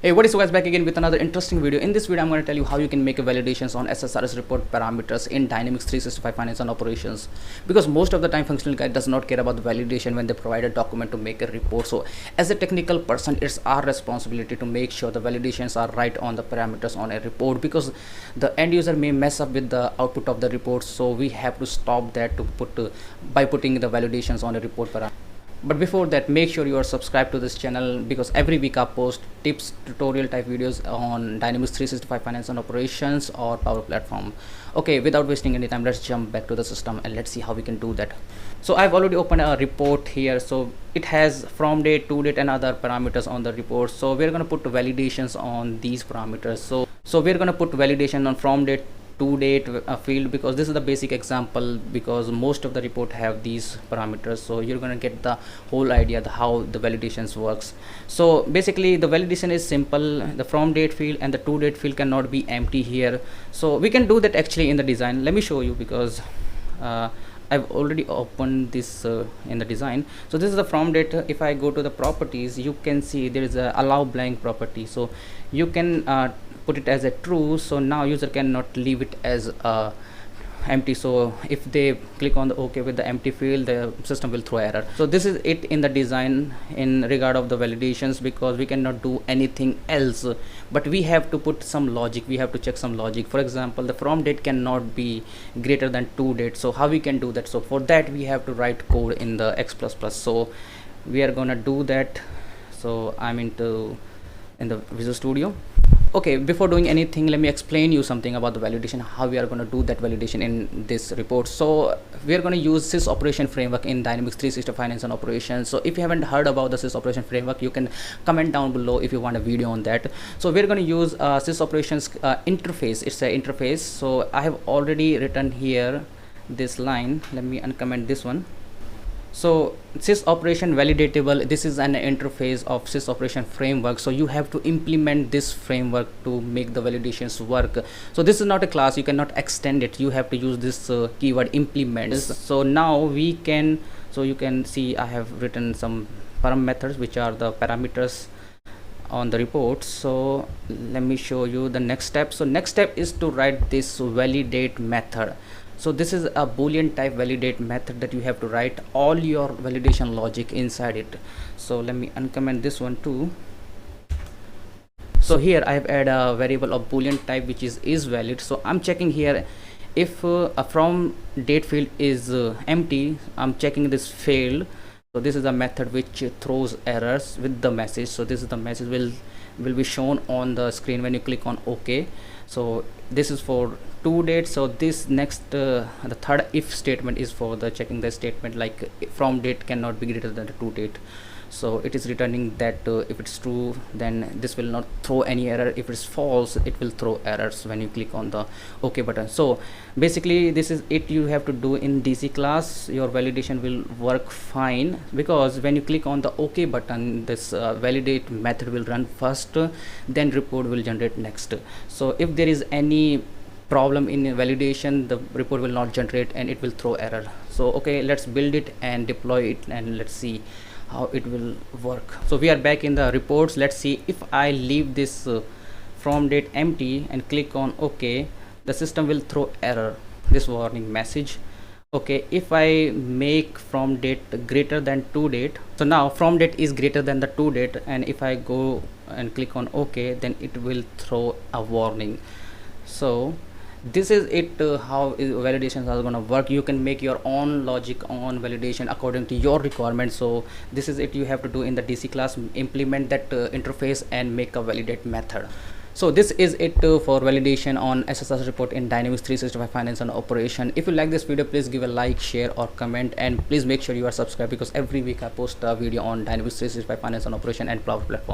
Hey, what is, so guys, back again with another interesting video. In this video I'm going to tell you how you can make validations on SSRS report parameters in Dynamics 365 Finance and Operations, because most of the time functional guy does not care about the validation when they provide a document to make a report. So as a technical person, it's our responsibility to make sure the validations are right on the parameters on a report, because the end user may mess up with the output of the report. So we have to stop that to by putting the validations on a report parameter. But before that, make sure you are subscribed to this channel, because every week I post tips, tutorial type videos on Dynamics 365 Finance and Operations or Power Platform. Okay, without wasting any time, let's jump back to the system and let's see how we can do that. So I've already opened a report here. So it has from date, to date and other parameters on the report. So we're going to put validations on these parameters. So we're going to put validation on from date to date field, because this is the basic example, because most of the report have these parameters. So you're going to get the whole idea of how the validations works. So basically the validation is simple. The from date field and the to date field cannot be empty here. So we can do that actually in the design. Let me show you, because I've already opened this in the design. So this is the from date. If I go to the properties, you can see there is a allow blank property. So you can put it as a true. So now user cannot leave it as empty. So if they click on the OK with the empty field, the system will throw error. So this is it in the design in regard of the validations, because we cannot do anything else, but we have to put some logic. We have to check some logic. For example, the from date cannot be greater than to date. So how we can do that? So for that we have to write code in the X++. So we are gonna do that. So I'm in the Visual Studio. Okay, before doing anything, let me explain you something about the validation, how we are going to do that validation in this report. So we are going to use sys operation framework in Dynamics 365 Finance and Operations. So if you haven't heard about the sys operation framework, you can comment down below if you want a video on that. So we're going to use sys operations interface. It's an interface. So I have already written here this line. Let me uncomment this one. So sys operation validatable, this is an interface of sys operation framework. So you have to implement this framework to make the validations work. So this is not a class, you cannot extend it. You have to use this keyword implement. So now we can, so you can see I have written some param methods, which are the parameters on the report. So let me show you the next step. So next step is to write this validate method. So this is a boolean type validate method that you have to write all your validation logic inside it. So let me uncomment this one too. So here I have added a variable of boolean type, which is valid. So I'm checking here if a from date field is empty. I'm checking this failed. So this is a method which throws errors with the message. So this is the message will be shown on the screen when you click on OK. So this is for to date. So this next the third if statement is for the checking the statement, like from date cannot be greater than the to date. So it is returning that if it's true, then this will not throw any error. If it's false, it will throw errors when you click on the OK button. So basically this is it you have to do in DC class. Your validation will work fine, because when you click on the OK button, this validate method will run first, then report will generate next. So if there is any problem in validation, the report will not generate and it will throw error. So okay, let's build it and deploy it, and let's see how it will work. So we are back in the reports. Let's see if I leave this from date empty and click on OK, the system will throw error, this warning message. Okay, if I make from date greater than to date, so now from date is greater than the to date, and if I go and click on OK, then it will throw a warning. So this is it, how validations are going to work. You can make your own logic on validation according to your requirements. So this is it you have to do in the DC class, implement that interface and make a validate method. So this is it for validation on SSRS report in Dynamics 365 Finance and Operation. If you like this video, please give a like, share or comment, and please make sure you are subscribed, because every week I post a video on Dynamics 365 Finance and Operation and Power Platform.